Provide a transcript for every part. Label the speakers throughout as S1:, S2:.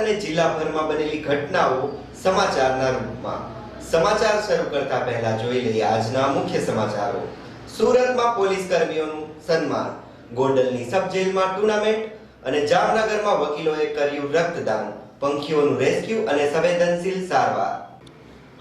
S1: અને જિલ્લાભરમાં બનેલી ઘટનાઓ સમાચારના રૂપમાં. સમાચાર શરૂ કરતા પહેલા જોઈ લઈએ આજના મુખ્ય સમાચારો. સુરતમાં પોલીસ કર્મીઓનું સન્માન, ગોંડલની સબ જેલમાં ટુર્નામેન્ટ અને જામનગરમાં વકીલોએ કર્યું રક્તદાન, પંખીઓનું રેસ્ક્યુ અને સંવેદનશીલ સારવાર.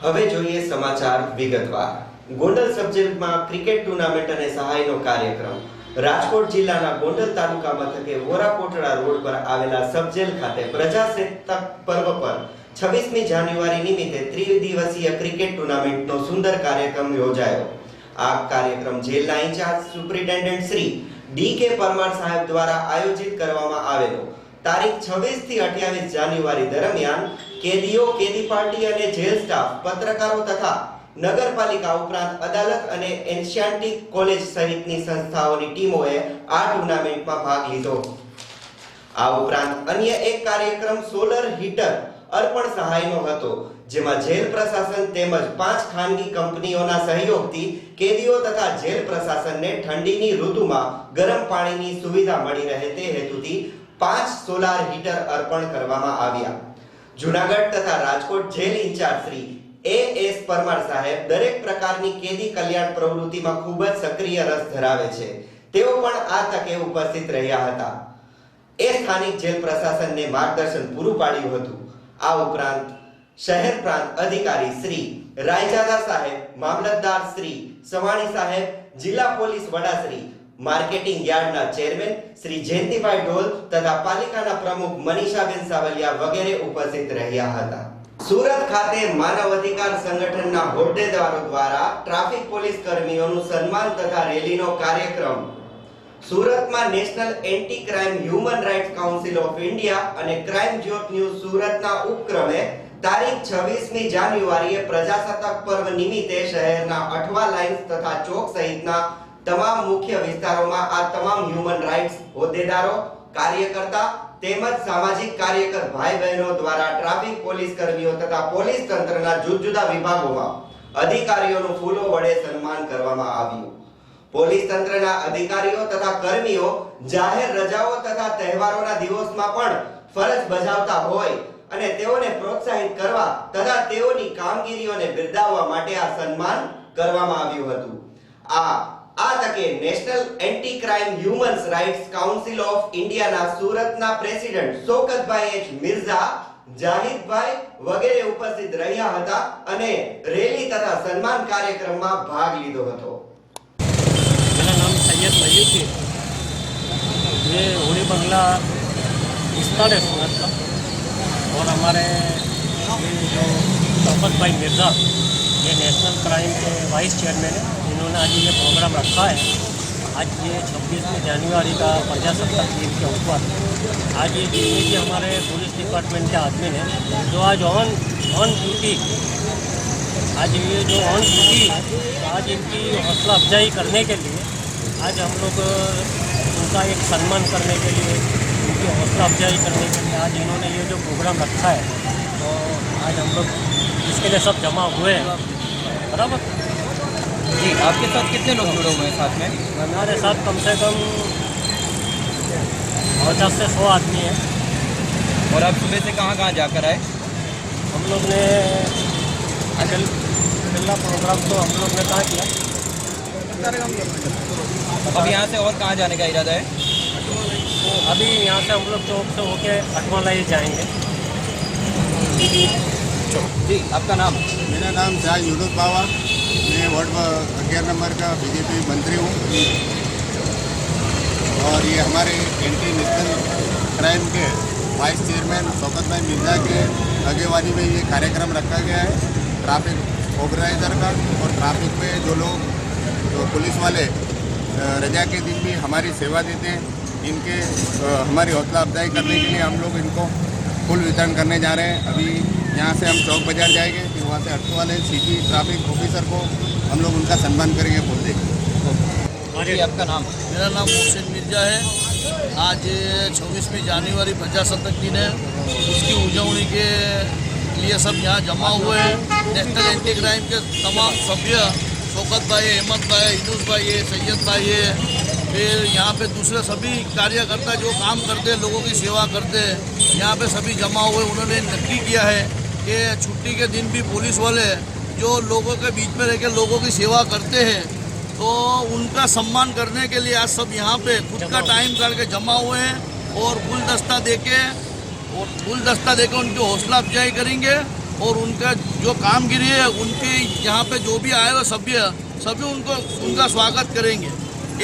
S1: હવે જોઈએ સમાચાર વિગતવાર. ગોંડલ સબ જેલમાં ક્રિકેટ ટુર્નામેન્ટ અને સહાયનો કાર્યક્રમ. રાજકોટ જિલ્લાના ગોંડલ તાલુકા મથકે વોરાકોટડા રોડ પર આવેલા સબજેલ ખાતે પ્રજાસત્તાક પર્વ પર 26મી જાન્યુઆરી નિમિત્તે ત્રિદિવસીય ક્રિકેટ ટુર્નામેન્ટનો સુંદર કાર્યક્રમ યોજાયો. આ કાર્યક્રમ જેલના ઇન્ચાર્જ સુપ્રિન્ટેન્ડન્ટ શ્રી ડી.કે. પરમાર સાહેબ દ્વારા આયોજિત કરવામાં આવેલો. તારીખ 26 થી 28 જાન્યુઆરી દરમિયાન કેદીઓ, કેદી પાર્ટી અને જેલ સ્ટાફ, પત્રકારો તથા નગરપાલિકા ઉપરાંત અદાલત અને એન્શિયાન્ટિક કોલેજ સહિતની સંસ્થાઓની ટીમોએ આ ટુર્નામેન્ટમાં ભાગ લીધો. આ ઉપરાંત અન્ય એક કાર્યક્રમ સોલર હીટર અર્પણ સહાયનો હતો, જેમાં જેલ પ્રશાસન તેમજ 5 ખાનગી કંપનીઓના સહયોગથી કેદીઓ તથા જેલ પ્રશાસનને ઠંડીની ઋતુમાં ગરમ પાણીની સુવિધા મળી રહે તે હેતુથી 5 સોલાર હીટર અર્પણ કરવામાં આવ્યા. જૂનાગઢ તથા રાજકોટ જેલ ઇન્ચાર્જ શ્રી એ.એસ. પરમાર સાહેબ દરેક પ્રકારની કેદી કલ્યાણ પ્રવૃત્તિમાં ખૂબ જ સક્રિય રસ ધરાવે છે. તેઓ પણ આ તકે ઉપસ્થિત રહ્યા હતા. એ સ્થાનિક જેલ પ્રશાસનને માર્ગદર્શન પૂરું પાડ્યું હતું. આ ઉપરાંત શહેર પ્રાંત અધિકારી શ્રી રાયજાદા સાહેબ, મામલતદાર શ્રી સવાણી સાહેબ, જિલ્લા પોલીસ વડા શ્રી, માર્કેટિંગ યાર્ડના ચેરમેન શ્રી જયંતિભાઈ ઢોલ તથા પાલિકાના પ્રમુખ મનીષાબેન સાવલિયા વગેરે ઉપસ્થિત રહ્યા હતા. સુરત ખાતે માનવ અધિકાર સંગઠનના હોદ્દેદારો દ્વારા ટ્રાફિક પોલીસ કર્મીઓનું સન્માન તથા રેલીનો કાર્યક્રમ. સુરતમાં national anti crime human rights council of India અને ક્રાઇમ જ્યોત ન્યૂઝ સુરતના ઉપક્રમે તારીખ 26મી જાન્યુઆરીએ પ્રજાસત્તાક પર્વ નિમિત્તે શહેરના અઠવા લાઇન્સ તથા ચોક સહિતના તમામ મુખ્ય વિસ્તારોમાં આ તમામ હ્યુમન રાઇટ્સ હોદ્દેદારો, કાર્યકર્તા તેમજ સામાજિક કાર્યકર ભાઈ બહેનો દ્વારા ટ્રાફિક પોલીસ કર્મીઓ તથા પોલીસ તંત્રના જુદા જુદા વિભાગોમાં અધિકારીઓનું ફૂલો વડે સન્માન કરવામાં આવ્યું. પોલીસ તંત્રના અધિકારીઓ તથા કર્મીઓ જાહેર રજાઓ તથા તહેવારોના દિવસોમાં પણ ફરજ બજાવતા હોય અને તેઓને પ્રોત્સાહિત કરવા તથા તેઓની કામગીરીઓને બિરદાવવા માટે આ સન્માન કરવામાં આવ્યું હતું. આ તકે national anti crime human rights council of ઇન્ડિયાના સુરતના પ્રેસિડેન્ટ શૌકતભાઈ એચ મિર્ઝા, જાહિદભાઈ વગેરે ઉપસ્થિત રહ્યા હતા અને રેલી તથા સન્માન કાર્યક્રમમાં ભાગ લીધો હતો.
S2: मेरा नाम सैयद मयूर है। ये होली बंगला विस्तार है सूरत का और हमारे ये जो शौकत भाई मिर्ज़ा, ये नेशनल क्राइम के वाइस चेयरमैन है, इन्होंने आज ये प्रोग्राम रखा है. आज ये 26 जनवरी का प्रजासत्ताक दिन के ऊपर आज ये जितने भी हमारे पुलिस डिपार्टमेंट के आदमी हैं जो आज ऑन ड्यूटी, आज ये जो ऑन ड्यूटी आज इनकी हौसला अफजाई करने के लिए आज हम लोग उनका एक सम्मान करने के लिए, उनकी हौसला अफजाई करने के लिए आज इन्होंने ये जो प्रोग्राम रखा है, तो आज हम लोग इसके लिए सब जमा हुए हैं. बराबर
S3: जी, आपके साथ कितने लोग जुड़े हुए हैं साथ में?
S2: हमारे साथ कम से कम 50 से 100 आदमी हैं.
S3: और आप सुबह से कहाँ कहाँ जाकर आए?
S2: हम लोग ने पहला प्रोग्राम तो हम लोग ने कहाँ किया,
S3: अब यहाँ से और कहाँ जाने का इरादा है?
S2: अभी यहाँ से हम लोग चौक से होके अठवाला ही जाएंगे.
S3: जी, आपका नाम?
S4: मेरा नाम शाह यूनुस बावा, मैं वार्ड 11 नंबर का बीजेपी मंत्री हूँ और ये हमारे एंटी नेशनल क्राइम के वाइस चेयरमैन शौकत भाई मिर्ज़ा के आगेवानी में ये कार्यक्रम रखा गया है ट्रैफिक ऑर्गेनाइजर का. और ट्रैफिक में जो लोग पुलिस वाले रजा के दिन भी हमारी सेवा देते हैं, इनके हमारी हौसला अफजाई करने के लिए हम लोग इनको फूल वितरण करने जा रहे हैं. अभी यहाँ से हम चौक बाजार जाएंगे, फिर वहाँ से ऑटो वाले सिटी ट्रैफिक ऑफिसर को हम लोग उनका सम्मान करेंगे फूल देंगे.
S3: जी, आपका नाम?
S5: मेरा नाम मोहसिन मिर्जा है. आज 26મી જાન્યુઆરી प्रजासत्ताक दिन है, उसकी उजवनी के लिए सब यहाँ जमा हुए हैं. नेशनल एंटी क्राइम के तमाम सभ्य शौकत भाई, अहमद भाई, यूनुस भाई है, सैयद भाई है, फिर यहाँ पे दूसरे सभी कार्यकर्ता जो काम करते हैं, लोगों की सेवा करते हैं, यहाँ पे सभी जमा हुए। उन्होंने नक्की किया है कि छुट्टी के दिन भी पुलिस वाले जो लोगों के बीच में रह के लोगों की सेवा करते हैं, तो उनका सम्मान करने के लिए आज सब यहाँ पे खुद का टाइम करके जमा हुए हैं और गुलदस्ता देके उनकी हौसला अफजाई करेंगे और उनका जो कामगिरी है उनके यहाँ पे जो भी आए हुए सभी उनका स्वागत करेंगे,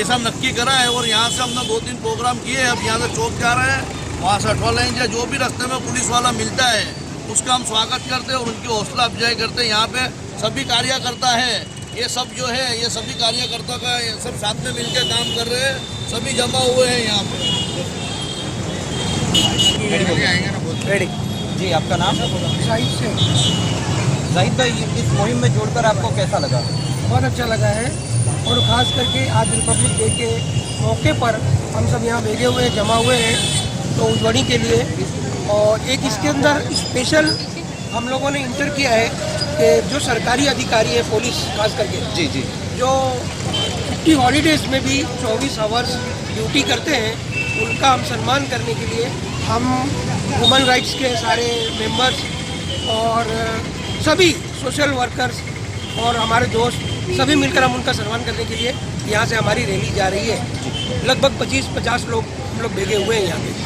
S5: ऐसा नक्की करा है। और यहाँ से हमने 2-3 प्रोग्राम किए हैं। अब यहाँ से चौक जा रहे हैं, वहाँ से 8वां लाइन या जो भी रास्ते में पुलिस वाला मिलता है उसका हम स्वागत करते हैं और उनकी हौसला अफजाई करते हैं। यहाँ पे सभी कार्यकर्ता है, ये सब जो है ये सभी कार्यकर्ता का सब साथ में मिलकर काम कर रहे हैं, सभी जमा हुए हैं यहाँ पे।
S3: रेडी जी, आपका नाम?
S6: शाहिद से
S3: जाहिद भाई, इस मुहिम में जोड़कर आपको कैसा लगा?
S6: बहुत अच्छा लगा है और ख़ास करके आज रिपब्लिक डे के मौके पर हम सब यहाँ भेजे हुए हैं, जमा हुए हैं तो उजवड़ी के लिए। और एक इसके अंदर स्पेशल हम लोगों ने इंटर किया है कि जो सरकारी अधिकारी है, पुलिस खास करके
S3: जी जी,
S6: जो 50 हॉलीडेज़ में भी 24 आवर्स ड्यूटी करते हैं, उनका हम सम्मान करने के लिए हम ह्यूमन राइट्स के सारे मेंबर्स और सभी सोशल वर्कर्स और हमारे दोस्त सभी मिलकर हम उनका सम्मान करने के लिए यहाँ से हमारी रैली जा रही है। लगभग 25-50 लोग हम लोग भेजे हुए हैं यहाँ पे।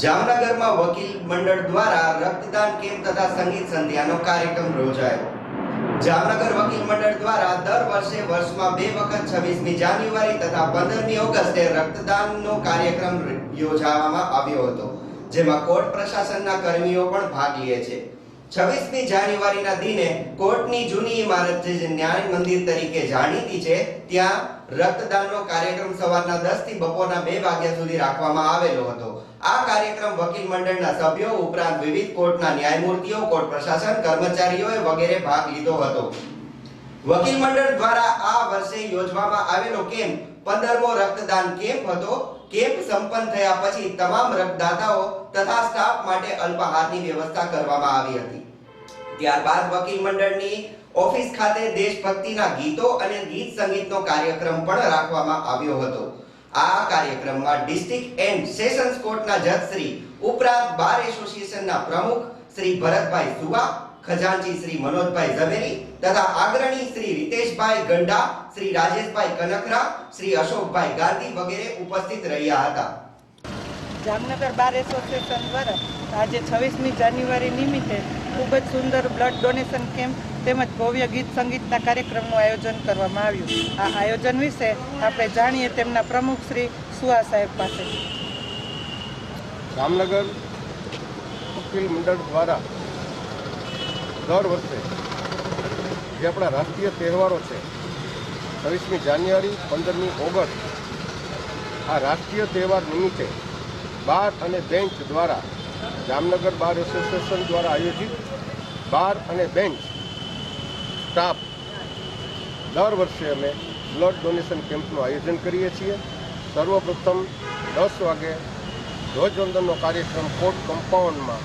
S1: જામનગરમાં વકીલ મંડળ દ્વારા રક્તદાન કેમ્પ તથા સંગીત સંધ્યાનો કાર્યક્રમ યોજાયો। જામનગર વકીલ મંડળ દ્વારા દર વર્ષે વર્ષમાં 2 વખત 26મી જાન્યુઆરી તથા 15મી ઓગસ્ટે રક્તદાનનો કાર્યક્રમ યોજવામાં આવ્યો હતો, જેમાં કોર્ટ પ્રશાસનના કર્મીઓ પણ ભાગ લે છે। 26મી જાન્યુઆરીના દિને કોર્ટની જૂની ઇમારત જે ન્યાય મંદિર તરીકે જાણીતી છે, ત્યાં રક્તદાનનો કાર્યક્રમ સવારના 10 થી બપોરના 2 વાગ્યા સુધી રાખવામાં આવેલો હતો। આ કાર્યક્રમ વકીલ મંડળના સભ્યો ઉપરાંત વિવિધ કોર્ટના ન્યાયમૂર્તિઓ, કોર્ટ પ્રશાસન, કર્મચારીઓએ વગેરે ભાગ લીધો હતો। વકીલ મંડળ દ્વારા આ વર્ષે યોજવામાં આવેલો કેમ્પ 15મો રક્તદાન કેમ્પ હતો। કેમ્પ સંપન્ન થયા પછી તમામ રક્તદાતાઓ તથા સ્ટાફ માટે અલ્પાહારની વ્યવસ્થા કરવામાં આવી હતી। ત્યારબાદ વકીલ મંડળની ઓફિસ ખાતે દેશભક્તિના ગીતો અને ગીત સંગીતનો કાર્યક્રમ પણ રાખવામાં આવ્યો હતો। આ કાર્યક્રમમાં ડિસ્ટ્રિક્ટ એન્ડ સેશન્સ કોર્ટના જજ શ્રી ઉપરાંત બાર એસોસિએશનના પ્રમુખ શ્રી ભરતભાઈ સુવા, ખજાનચી શ્રી मनोजभाई ઝવેરી તથા અગ્રણી શ્રી રીતેશભાઈ ગંડા, શ્રી રાજેશભાઈ કનકરા, શ્રી અશોકભાઈ ગાંધી વગેરે ઉપસ્થિત રહ્યા હતા।
S7: જામનગર બાર એસોસિએશન દ્વારા આજે 26મી જાન્યુઆરી નિમિત્તે ખૂબ જ સુંદર બ્લડ ડોનેશન કેમ્પ તેમજ ભવ્ય ગીત સંગીતના કાર્યક્રમનું આયોજન કરવામાં આવ્યું। આ આયોજન વિશે આપણે જાણીએ તેમના પ્રમુખ શ્રી સુવા સાહેબ પાસે।
S4: જામનગર વકીલ મંડળ દ્વારા દર વર્ષે જે આપણા રાષ્ટ્રીય તહેવારો છે 26મી જાન્યુઆરી, 15મી ઓગસ્ટ, આ રાષ્ટ્રીય તહેવાર નિમિત્તે બાર અને બેન્ચ દ્વારા જામનગર બાર એસોસિએશન દ્વારા આયોજિત બાર અને બેન્ચ સ્ટાફ દર વર્ષે અમે બ્લડ ડોનેશન કેમ્પનું આયોજન કરીએ છીએ। સર્વપ્રથમ 10 વાગે ધ્વજવંદનનો કાર્યક્રમ કોર્ટ કમ્પાઉન્ડમાં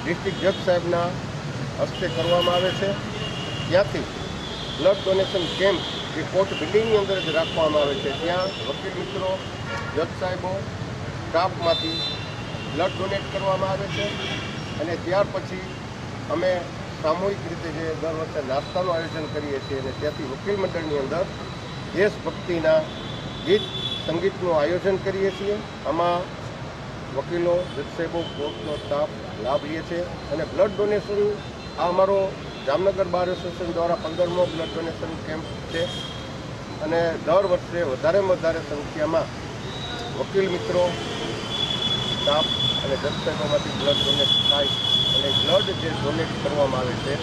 S4: ડિસ્ટ્રિક્ટ જજ સાહેબના હસ્તે કરવામાં આવે છે। ત્યાંથી બ્લડ ડોનેશન કેમ્પ જે કોર્ટ બિલ્ડિંગની અંદર જ રાખવામાં આવે છે, ત્યાં વકીલ મિત્રો, જજ સાહેબો, સ્ટાફમાંથી બ્લડ ડોનેટ કરવામાં આવે છે અને ત્યાર પછી અમે સામૂહિક રીતે જે દર વર્ષે નાસ્તાનું આયોજન કરીએ છીએ અને ત્યાંથી વકીલ મંડળની અંદર દેશભક્તિના ગીત સંગીતનું આયોજન કરીએ છીએ। આમાં વકીલો, જજ સાહેબો, કોર્ટનો સ્ટાફ લાભ લે છે અને બ્લડ ડોનેશન આ અમારો જામનગર બાર એસોસિએશન દ્વારા 15મો બ્લડ ડોનેશન કેમ્પ છે અને દર વર્ષે વધારેમાં વધારે સંખ્યામાં વકીલ મિત્રો, સ્ટાફ અને જજ સાહેબોમાંથી બ્લડ ડોનેટ થાય અને બ્લડ જે ડોનેટ કરવામાં આવે છે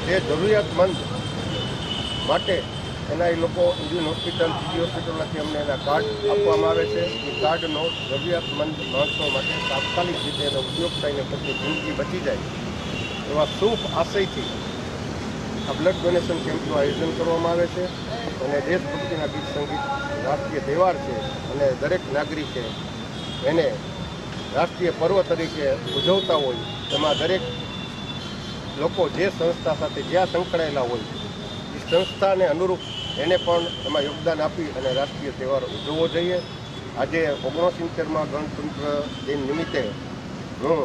S4: તે જરૂરિયાતમંદ માટે એના એ લોકો ઇન્ડિયન હોસ્પિટલ, બીજી હોસ્પિટલમાંથી અમને એના કાર્ડ આપવામાં આવે છે। એ કાર્ડનો જરૂરિયાતમંદ માણસો માટે તાત્કાલિક રીતે એનો ઉપયોગ થઈને પછી જિંદગી બચી જાય એવા શુભ આશયથી આ બ્લડ ડોનેશન કેમ્પનું આયોજન કરવામાં આવે છે અને દેશભક્તિના ગીત સંગીત રાષ્ટ્રીય તહેવાર છે અને દરેક નાગરિકે એને રાષ્ટ્રીય પર્વ તરીકે ઉજવતા હોય તેમાં દરેક લોકો જે સંસ્થા સાથે જ્યાં સંકળાયેલા હોય એ સંસ્થાને અનુરૂપ
S8: એને પણ એમાં યોગદાન આપી અને રાષ્ટ્રીય તહેવાર ઉજવવો જોઈએ. આજે 69માં ગણતંત્ર દિન નિમિત્તે હું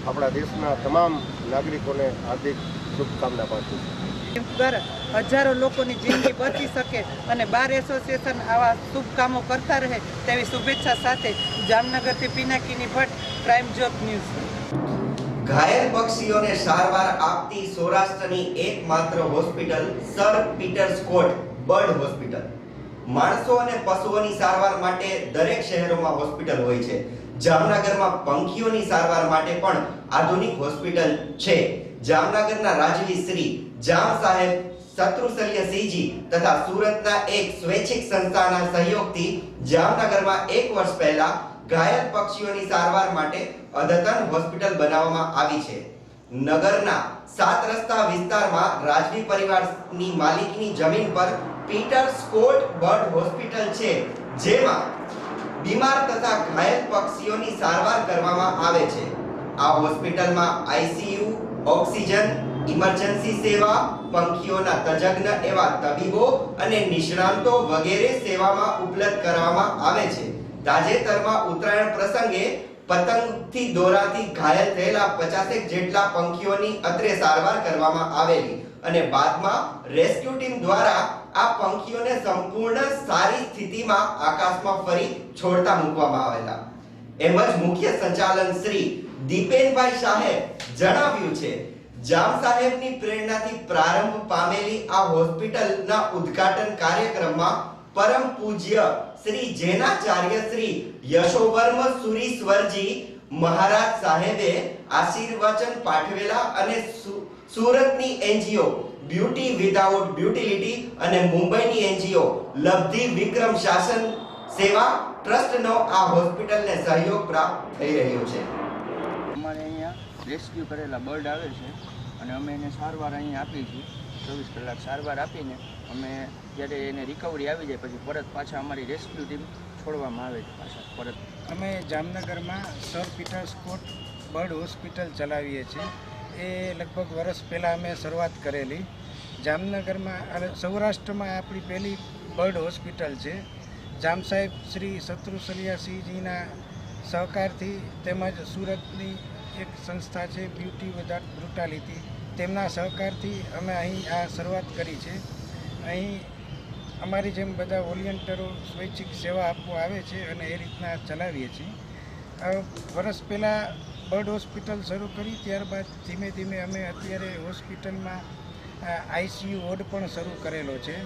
S8: આપણા દેશના તમામ નાગરિકોને હાર્દિક શુભકામના પાઠવું છું.
S7: દ્વારા હજારો લોકોની જિંદગી બચી શકે અને બાર એસોસિએશન આવા શુભ કામો કરતા રહે તેવી શુભેચ્છા સાથે જામનગરથી Pinakini Bhatt, prime job news.
S1: ઘાયલ પક્ષીઓને સારવાર આપતી સૌરાષ્ટ્રની એકમાત્ર hospital sir Peter Scott bird hospital. માણસો અને પશુઓની સારવાર માટે દરેક શહેરોમાં હોસ્પિટલ હોય છે. જામનગરમાં પંખીઓની સારવાર માટે પણ આધુનિક હોસ્પિટલ છે. જામનગરના રાજવી શ્રી જામ સાહેબ શત્રુશલ્યસિંહજી તથા સુરતના એક સ્વૈચ્છિક સંસ્થાના સહયોગથી જામનગરમાં 1 વર્ષ પહેલા ઘાયલ પક્ષીઓની સારવાર માટે અદ્યતન હોસ્પિટલ બનાવવામાં આવી છે. નગરના 7 રસ્તા વિસ્તારમાં રાજવી પરિવારની માલિકીની જમીન પર પીટર સ્કોટ બર્ડ હોસ્પિટલ છે, જેમાં બીમાર તથા ઘાયલ પક્ષીઓની સારવાર કરવામાં આવે છે. આ હોસ્પિટલમાં આઈસીયુ, ઓક્સિજન, ઇમરજન્સી સેવા, પંખીઓના તજજ્ઞ એવા તબીબો અને નિષ્ણાંતો વગેરે સેવામાં ઉપલબ્ધ કરવામાં આવે છે. તાજેતરમાં ઉત્તરાયણ પ્રસંગે પતંગથી દોરાથી ઘાયલ થયેલા 50 જેટલા પંખીઓની અત્રે સારવાર કરવામાં આવેલી અને બાદમાં રેસ્ક્યુ ટીમ દ્વારા આ પંખીઓને સંપૂર્ણ સારી સ્થિતિમાં આકાશમાં ફરી છોડતા મૂકવામાં આવેલા. એમ જ મુખ્ય સંચાલન શ્રી દીપેનભાઈ શાહે જણાવ્યું છે, જામ સાહેબની પ્રેરણાથી પ્રારંભ પામેલી આ હોસ્પિટલના ઉદ્ઘાટન કાર્યક્રમમાં પરમ પૂજ્ય શ્રી જૈનાચાર્ય શ્રી યશોવર્મ સુરીશ્વરજી મહારાજ સાહેબે આશીર્વચન પાઠવેલા અને સુરતની એનજીઓ બ્યુટી વિધાઉટ બ્યુટિલિટી અને મુંબઈની એનજીઓ લબ્ધિ વિક્રમ શાસન સેવા ટ્રસ્ટનો આ હોસ્પિટલને સહયોગ પ્રાપ્ત થઈ રહ્યો છે.
S3: અમારે અહીંયા રેસ્ક્યુ કરેલા બર્ડ આવે છે અને અમે એને સારવાર અહીંયા આપી છીએ. 24 કલાક સારવાર આપીને અમે જ્યારે એને રિકવરી આવી જાય પછી પરત પાછા અમારી રેસ્ક્યુ ટીમ છોડવામાં આવે છે પાછા પરત.
S9: અમે જામનગરમાં sir Peter Scott bird hospital ચલાવીએ છીએ. એ લગભગ વર્ષ પહેલાં અમે શરૂઆત કરેલી. જામનગરમાં અને સૌરાષ્ટ્રમાં આપણી પહેલી બર્ડ હોસ્પિટલ છે. જામ સાહેબ શ્રી શત્રુશલ્યસિંહજીના સહકારથી તેમજ સુરતની એક સંસ્થા છે બ્યુટી વિધાઉટ બ્રુટાલિટી, તેમના સહકારથી અમે અહીં આ શરૂઆત કરી છે. અહીં અમારી જેમ બધા વોલિયન્ટરો સ્વૈચ્છિક સેવા આપવા આવે છે અને એ રીતના ચલાવીએ છીએ. વર્ષ પહેલાં બર્ડ હોસ્પિટલ શરૂ કરી, ત્યારબાદ ધીમે ધીમે અમે અત્યારે હોસ્પિટલમાં આઈસીયુ વોર્ડ પણ શરૂ કરેલો છે.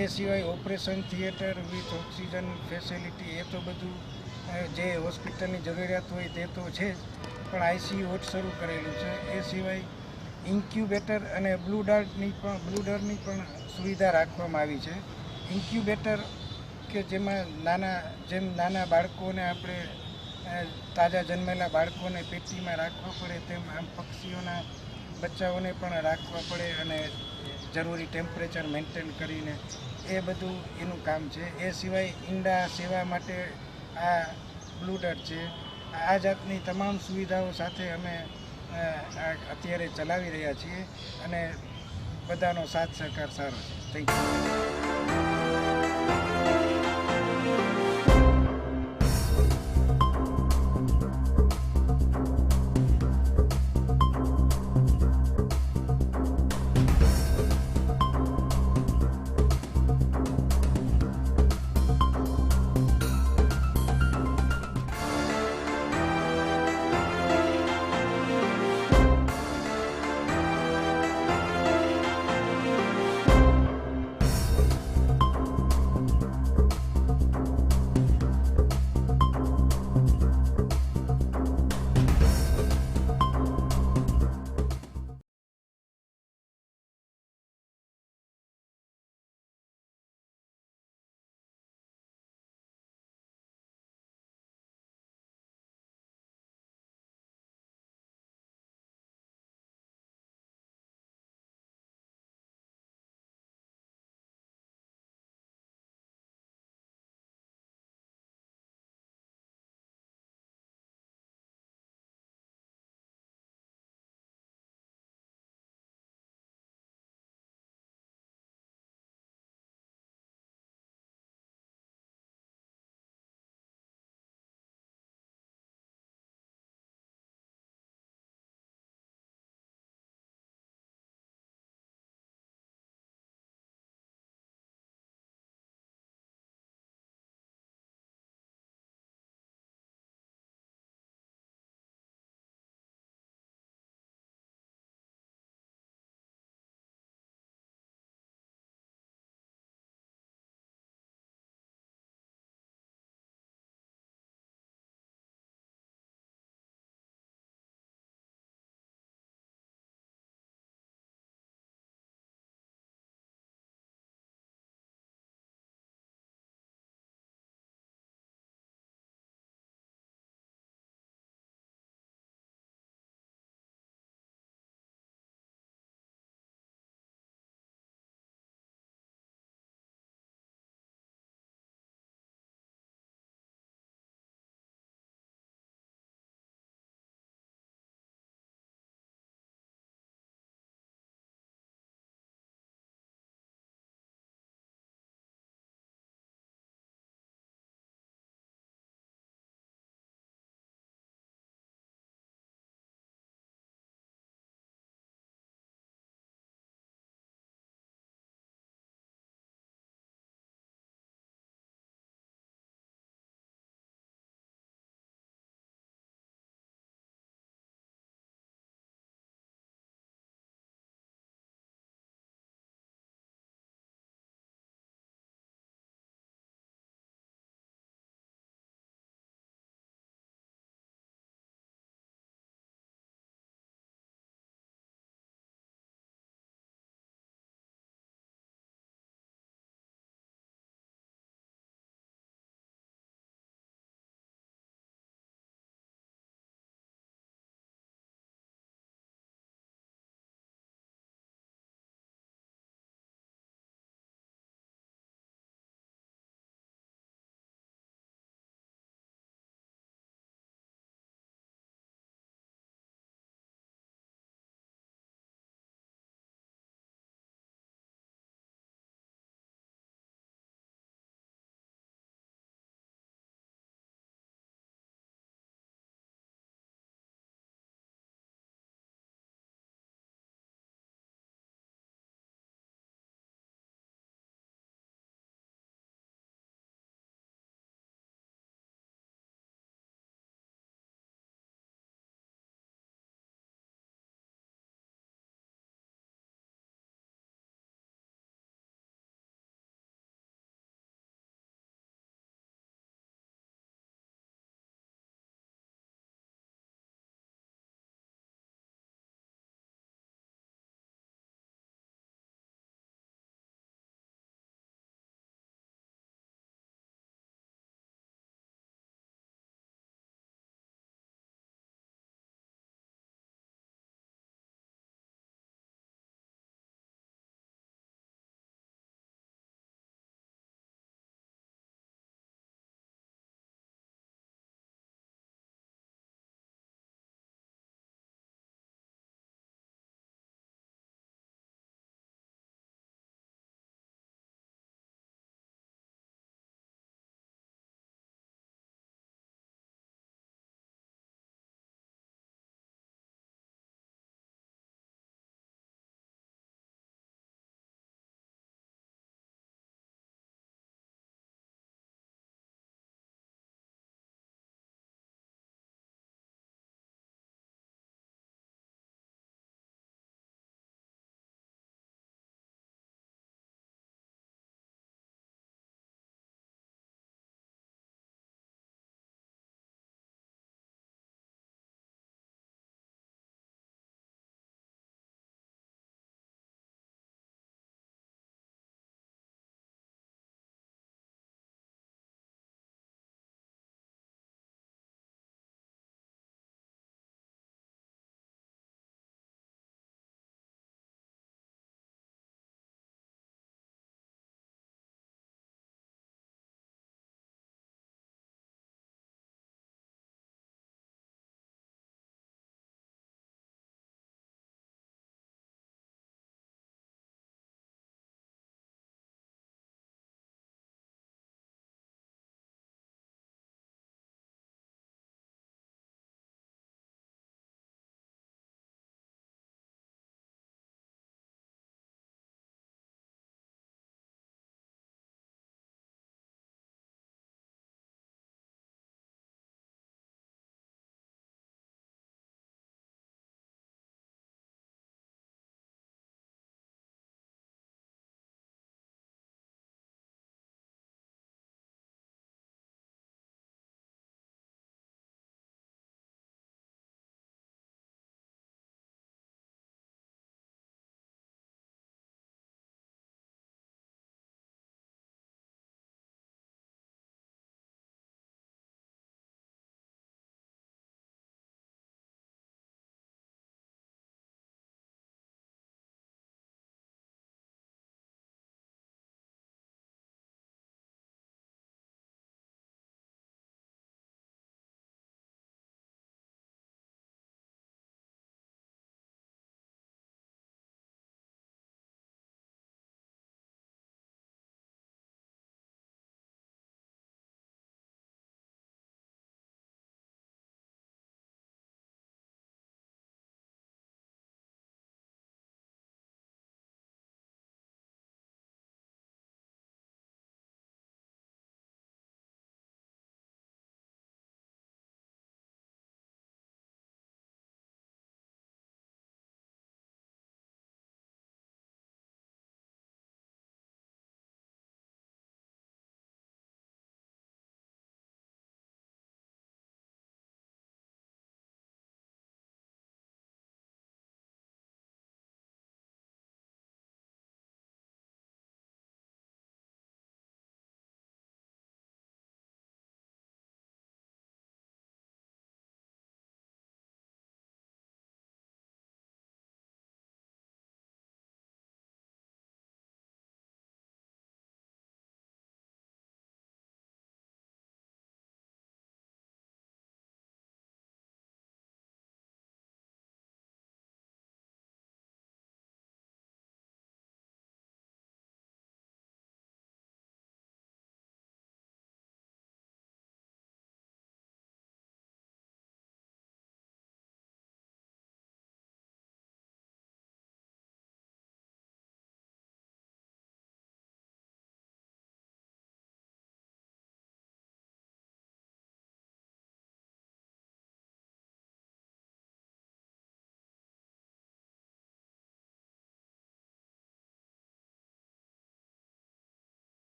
S9: એ સિવાય operation theatre with oxygen facility એ તો બધું જે હોસ્પિટલની જરૂરિયાત હોય તે તો છે જ, પણ આઈસીયુ વોર્ડ શરૂ કરેલું છે. એ સિવાય ઇન્ક્યુબેટર અને બ્લુ ડરની પણ સુવિધા રાખવામાં આવી છે. ઇન્ક્યુબેટર કે જેમાં નાના બાળકોને આપણે તાજા જન્મેલા બાળકોને પેટીમાં રાખવા પડે તેમ આમ પક્ષીઓના બચ્ચાઓને પણ રાખવા પડે અને જરૂરી ટેમ્પરેચર મેન્ટેન કરીને એ બધું એનું કામ છે. એ સિવાય ઈંડા સેવા માટે આ બ્લુડર છે. આ જાતની તમામ સુવિધાઓ સાથે અમે અત્યારે ચલાવી રહ્યા છીએ અને બધાનો સાથ સહકાર સારો છે. Thank you.